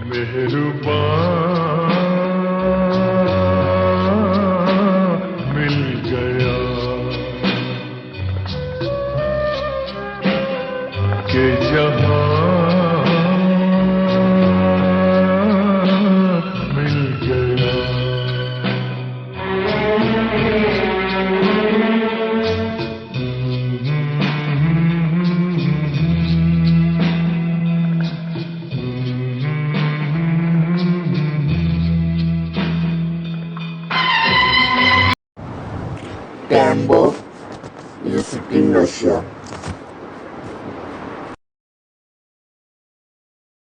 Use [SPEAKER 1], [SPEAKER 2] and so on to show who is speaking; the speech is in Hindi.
[SPEAKER 1] मेहरबान मिल गया कि जहां मिल गया।
[SPEAKER 2] Tembo is in Russia.